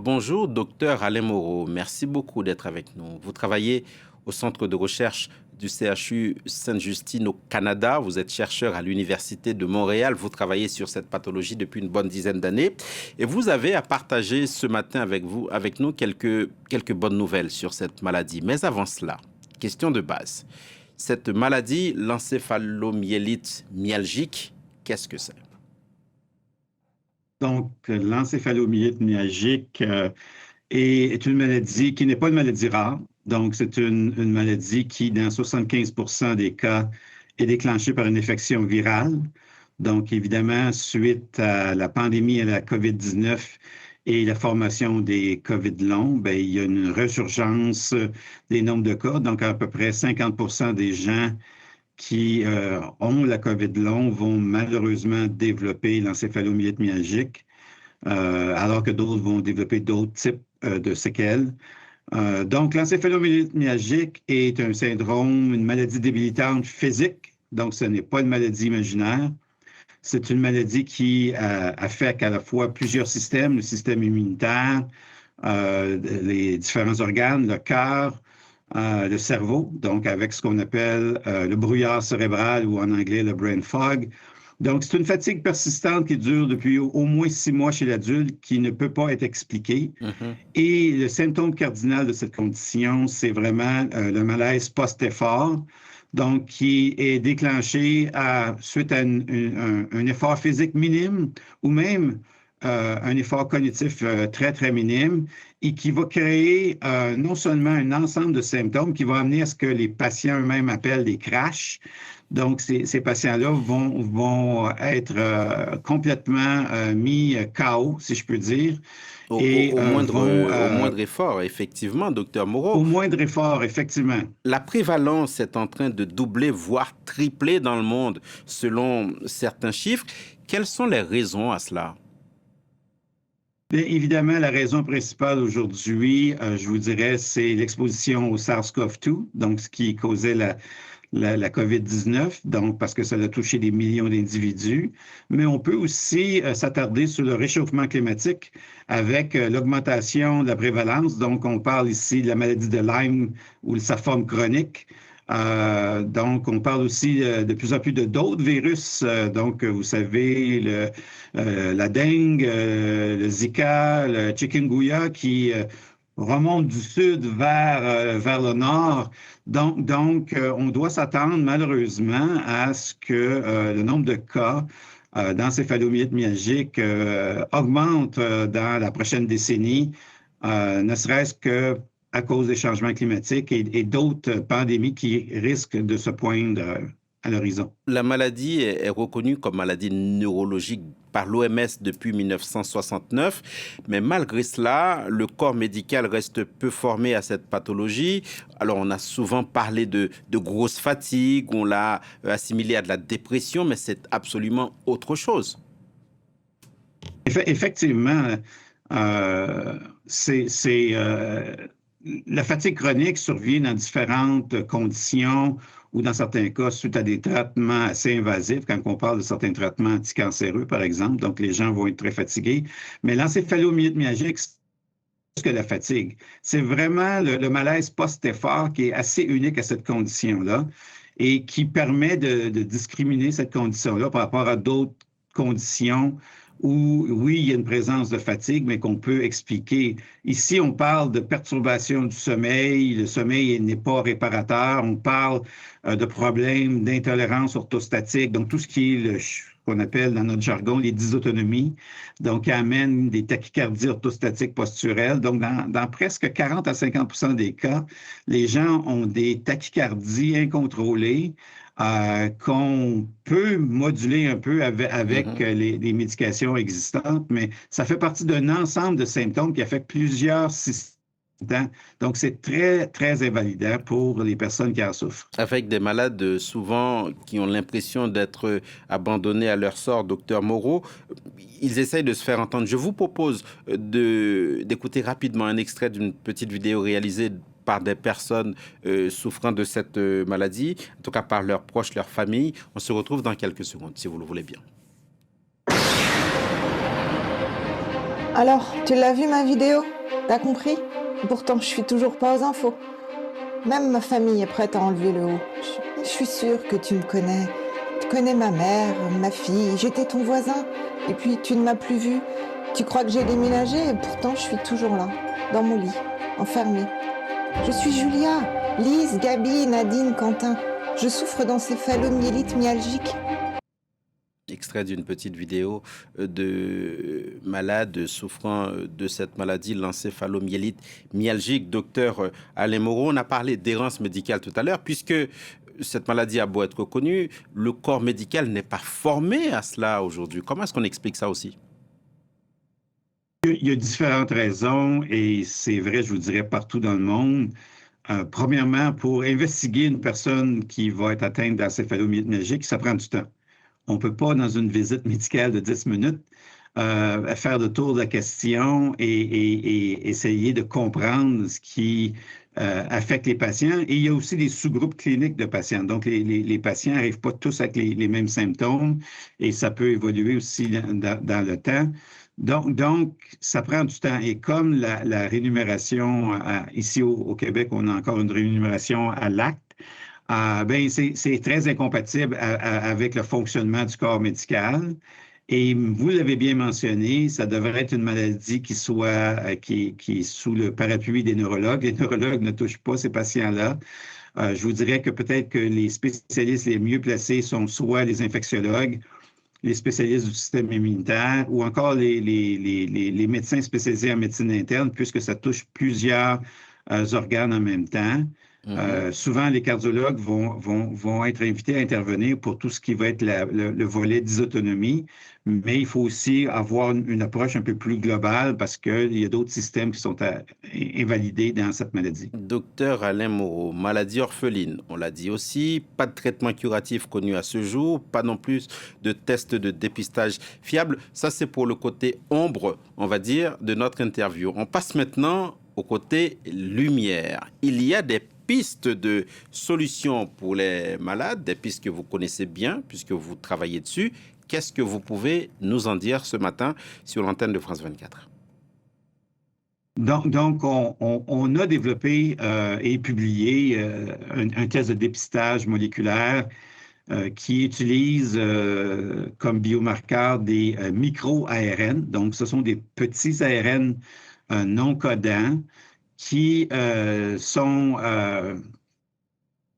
Bonjour, docteur Alain Moreau. Merci beaucoup d'être avec nous. Vous travaillez au centre de recherche du CHU Sainte-Justine au Canada. Vous êtes chercheur à l'Université de Montréal. Vous travaillez sur cette pathologie depuis une bonne dizaine d'années. Et vous avez à partager ce matin avec nous, quelques bonnes nouvelles sur cette maladie. Mais avant cela, question de base. Cette maladie, l'encéphalomyélite myalgique, qu'est-ce que c'est? Donc, l'encéphalomyélite myalgique est une maladie qui n'est pas une maladie rare. Donc, c'est une maladie qui, dans 75% des cas, est déclenchée par une infection virale. Donc, évidemment, suite à la pandémie à la COVID-19 et la formation des COVID longs, bien, il y a une resurgence des nombres de cas. Donc, à peu près 50% des gens qui ont la COVID long vont malheureusement développer l'encéphalomyélite myalgique, alors que d'autres vont développer d'autres types de séquelles. Donc, l'encéphalomyélite myalgique est un syndrome, une maladie débilitante physique, donc ce n'est pas une maladie imaginaire. C'est une maladie qui affecte à la fois plusieurs systèmes, le système immunitaire, les différents organes, le cœur, le cerveau, donc avec ce qu'on appelle le brouillard cérébral ou en anglais le brain fog. Donc, c'est une fatigue persistante qui dure depuis au moins 6 mois chez l'adulte qui ne peut pas être expliquée. Et le symptôme cardinal de cette condition, c'est vraiment le malaise post-effort, donc qui est déclenché suite à un effort physique minime ou même un effort cognitif très, très minime et qui va créer non seulement un ensemble de symptômes qui va amener à ce que les patients eux-mêmes appellent des crashs. Donc, ces patients-là vont être complètement mis KO, si je peux dire, et Au moindre effort, effectivement, docteur Moreau. Au moindre effort, effectivement. La prévalence est en train de doubler, voire tripler dans le monde, selon certains chiffres. Quelles sont les raisons à cela? Bien, évidemment, la raison principale aujourd'hui, je vous dirais, c'est l'exposition au SARS-CoV-2, donc ce qui causait la COVID-19, donc parce que ça a touché des millions d'individus. Mais on peut aussi s'attarder sur le réchauffement climatique avec l'augmentation de la prévalence. Donc, on parle ici de la maladie de Lyme ou sa forme chronique. Donc, on parle aussi de plus en plus d'autres virus. Donc, vous savez, la dengue, le Zika, le chikungunya qui remonte du sud vers le nord. Donc, on doit s'attendre malheureusement à ce que le nombre de cas d'encéphalomyélite myalgique augmente dans la prochaine décennie, ne serait-ce que à cause des changements climatiques et d'autres pandémies qui risquent de se poindre à l'horizon. La maladie est reconnue comme maladie neurologique par l'OMS depuis 1969, mais malgré cela, le corps médical reste peu formé à cette pathologie. Alors, on a souvent parlé de grosse fatigue, on l'a assimilé à de la dépression, mais c'est absolument autre chose. Effectivement, la fatigue chronique survient dans différentes conditions ou dans certains cas suite à des traitements assez invasifs, quand on parle de certains traitements anticancéreux, par exemple. Donc, les gens vont être très fatigués. Mais l'encéphalomyélite myalgique, c'est plus que la fatigue. C'est vraiment le malaise post-effort qui est assez unique à cette condition-là et qui permet de discriminer cette condition-là par rapport à d'autres conditions où, oui, il y a une présence de fatigue, mais qu'on peut expliquer. Ici, on parle de perturbation du sommeil. Le sommeil n'est pas réparateur. On parle de problèmes d'intolérance orthostatique, donc tout ce qui est ce qu'on appelle dans notre jargon les dysautonomies, donc qui amène des tachycardies orthostatiques posturelles. Donc, dans presque 40 à 50% des cas, les gens ont des tachycardies incontrôlées, qu'on peut moduler un peu avec les médications existantes, mais ça fait partie d'un ensemble de symptômes qui affectent plusieurs systèmes. Donc, c'est très, très invalidant pour les personnes qui en souffrent. Avec des malades souvent qui ont l'impression d'être abandonnés à leur sort, docteur Moreau, ils essayent de se faire entendre. Je vous propose d'écouter rapidement un extrait d'une petite vidéo réalisée par des personnes souffrant de cette maladie, en tout cas par leurs proches, leur famille. On se retrouve dans quelques secondes, si vous le voulez bien. Alors, tu l'as vu ma vidéo? T'as compris? Pourtant, je suis toujours pas aux infos. Même ma famille est prête à enlever le haut. Je suis sûre que tu me connais. Tu connais ma mère, ma fille, j'étais ton voisin. Et puis, tu ne m'as plus vu. Tu crois que j'ai déménagé et pourtant, je suis toujours là, dans mon lit, enfermée. Je suis Julia, Lise, Gabi, Nadine, Quentin. Je souffre d'encéphalomyélite myalgique. Extrait d'une petite vidéo de malades souffrant de cette maladie, l'encéphalomyélite myalgique. Docteur Alain Moreau, on a parlé d'errance médicale tout à l'heure, puisque cette maladie a beau être reconnue, le corps médical n'est pas formé à cela aujourd'hui. Comment est-ce qu'on explique ça aussi? Il y a différentes raisons et c'est vrai, je vous dirais, partout dans le monde. Premièrement, pour investiguer une personne qui va être atteinte d'encéphalomyélite myalgique, ça prend du temps. On ne peut pas, dans une visite médicale de 10 minutes, faire le tour de la question et essayer de comprendre ce qui affecte les patients. Et il y a aussi des sous-groupes cliniques de patients. Donc, les patients n'arrivent pas tous avec les mêmes symptômes et ça peut évoluer aussi dans le temps. Donc, ça prend du temps. Et comme la rémunération, ici au Québec, on a encore une rémunération à l'acte, ben, c'est très incompatible avec le fonctionnement du corps médical. Et vous l'avez bien mentionné, ça devrait être une maladie qui est sous le parapluie des neurologues. Les neurologues ne touchent pas ces patients-là. Je vous dirais que peut-être que les spécialistes les mieux placés sont soit les infectiologues, les spécialistes du système immunitaire ou encore les médecins spécialisés en médecine interne, puisque ça touche plusieurs organes en même temps. Souvent, les cardiologues vont être invités à intervenir pour tout ce qui va être le volet dysautonomie, mais il faut aussi avoir une approche un peu plus globale parce qu'il y a d'autres systèmes qui sont invalidés dans cette maladie. Docteur Alain Moreau, maladie orpheline, on l'a dit aussi, pas de traitement curatif connu à ce jour, pas non plus de tests de dépistage fiables. Ça, c'est pour le côté ombre, on va dire, de notre interview. On passe maintenant au côté lumière. Il y a des pistes de solutions pour les malades, des pistes que vous connaissez bien puisque vous travaillez dessus. Qu'est-ce que vous pouvez nous en dire ce matin sur l'antenne de France 24? Donc on a développé et publié un test de dépistage moléculaire qui utilise comme biomarqueur des micro-ARN. Donc, ce sont des petits ARN non codants qui sont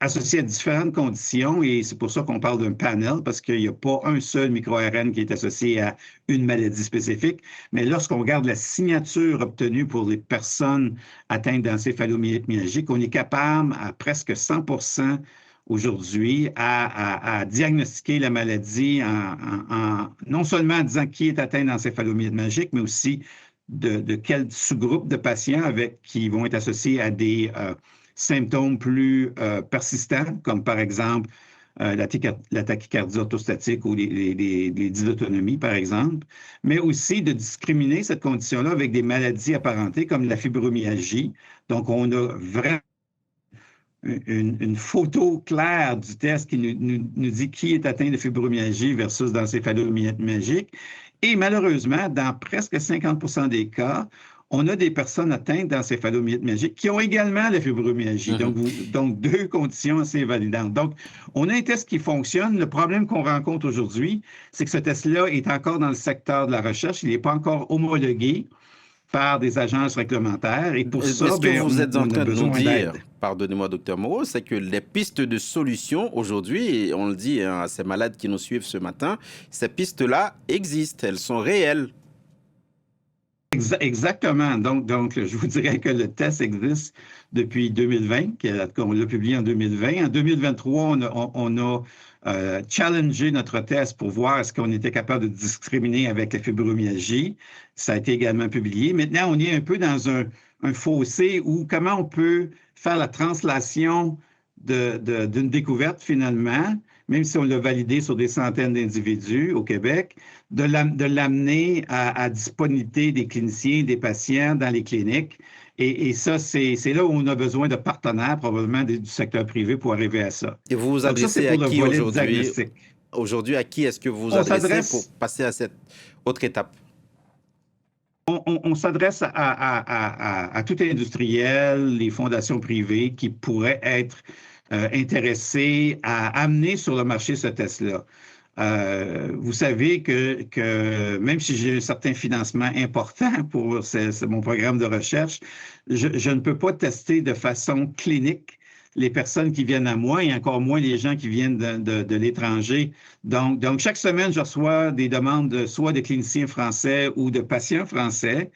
associés à différentes conditions et c'est pour ça qu'on parle d'un panel parce qu'il n'y a pas un seul micro-ARN qui est associé à une maladie spécifique. Mais lorsqu'on regarde la signature obtenue pour les personnes atteintes d'encéphalomyélite myalgique, on est capable à presque 100% aujourd'hui à diagnostiquer la maladie non seulement en disant qui est atteint d'encéphalomyélite myalgique, mais aussi de quel sous-groupe de patients qui vont être associés à des symptômes plus persistants, comme par exemple la tachycardie orthostatique ou les dysautonomies, par exemple, mais aussi de discriminer cette condition-là avec des maladies apparentées comme la fibromyalgie. Donc, on a vraiment une photo claire du test qui nous dit qui est atteint de fibromyalgie versus d'encéphalomyélite myalgique. Et malheureusement, dans presque 50% des cas, on a des personnes atteintes d'encéphalomyélite myalgique qui ont également la fibromyalgie. Donc, deux conditions assez validantes. Donc, on a un test qui fonctionne. Le problème qu'on rencontre aujourd'hui, c'est que ce test-là est encore dans le secteur de la recherche. Il n'est pas encore homologué par des agences réglementaires. Et pour ça, ce que vous êtes en train de nous dire, d'aide. Pardonnez-moi, docteur Moreau, c'est que les pistes de solutions aujourd'hui, et on le dit à ces malades qui nous suivent ce matin, ces pistes-là existent, elles sont réelles. Exactement. Donc, je vous dirais que le test existe depuis 2020, qu'on l'a publié en 2020. En 2023, on a challengé notre test pour voir est-ce qu'on était capable de discriminer avec la fibromyalgie. Ça a été également publié. Maintenant, on est un peu dans un fossé où comment on peut faire la translation d'une découverte finalement, même si on l'a validé sur des centaines d'individus au Québec, de l'amener à disponibilité des cliniciens, des patients dans les cliniques. Et ça, c'est là où on a besoin de partenaires, probablement du secteur privé, pour arriver à ça. Et vous vous Donc, ça, adressez c'est à pour le qui volet aujourd'hui? diagnostic. Aujourd'hui, à qui est-ce que vous vous On adressez s'adresse- pour passer à cette autre étape? on s'adresse à tout industriel, les fondations privées qui pourraient être intéressées à amener sur le marché ce test-là. Vous savez que même si j'ai un certain financement important pour mon programme de recherche, je ne peux pas tester de façon clinique les personnes qui viennent à moi et encore moins les gens qui viennent de l'étranger. Donc, chaque semaine, je reçois des demandes soit de cliniciens français ou de patients français.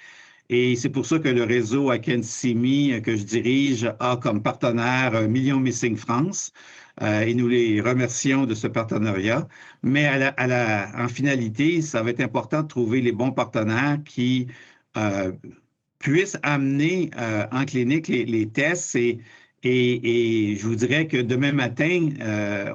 Et c'est pour ça que le réseau Akensimi que je dirige a comme partenaire Million Missing France. Et nous les remercions de ce partenariat. Mais en finalité, ça va être important de trouver les bons partenaires qui puissent amener en clinique les tests. Et je vous dirais que demain matin,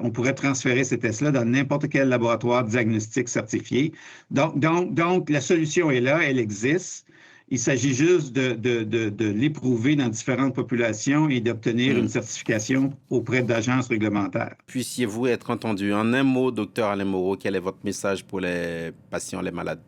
on pourrait transférer ces tests-là dans n'importe quel laboratoire diagnostique certifié. Donc, la solution est là, elle existe. Il s'agit juste de l'éprouver dans différentes populations et d'obtenir une certification auprès d'agences réglementaires. Puissiez-vous être entendu. En un mot, docteur Alain Moreau, quel est votre message pour les patients, les malades?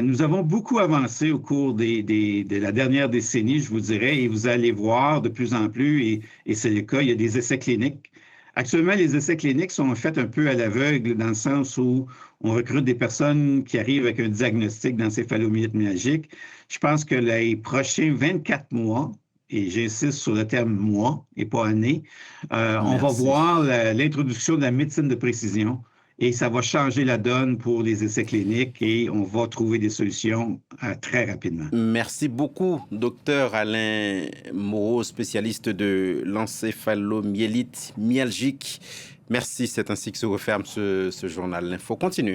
Nous avons beaucoup avancé au cours de la dernière décennie, je vous dirais, et vous allez voir de plus en plus, et c'est le cas, il y a des essais cliniques. Actuellement, les essais cliniques sont faits un peu à l'aveugle dans le sens où on recrute des personnes qui arrivent avec un diagnostic d'encéphalomyélite myalgique. Je pense que les prochains 24 mois, et j'insiste sur le terme mois et pas année, on va voir l'introduction de la médecine de précision. Et ça va changer la donne pour les essais cliniques et on va trouver des solutions très rapidement. Merci beaucoup, docteur Alain Moreau, spécialiste de l'encéphalomyélite myalgique. Merci, c'est ainsi que se referme ce journal. L'info continue.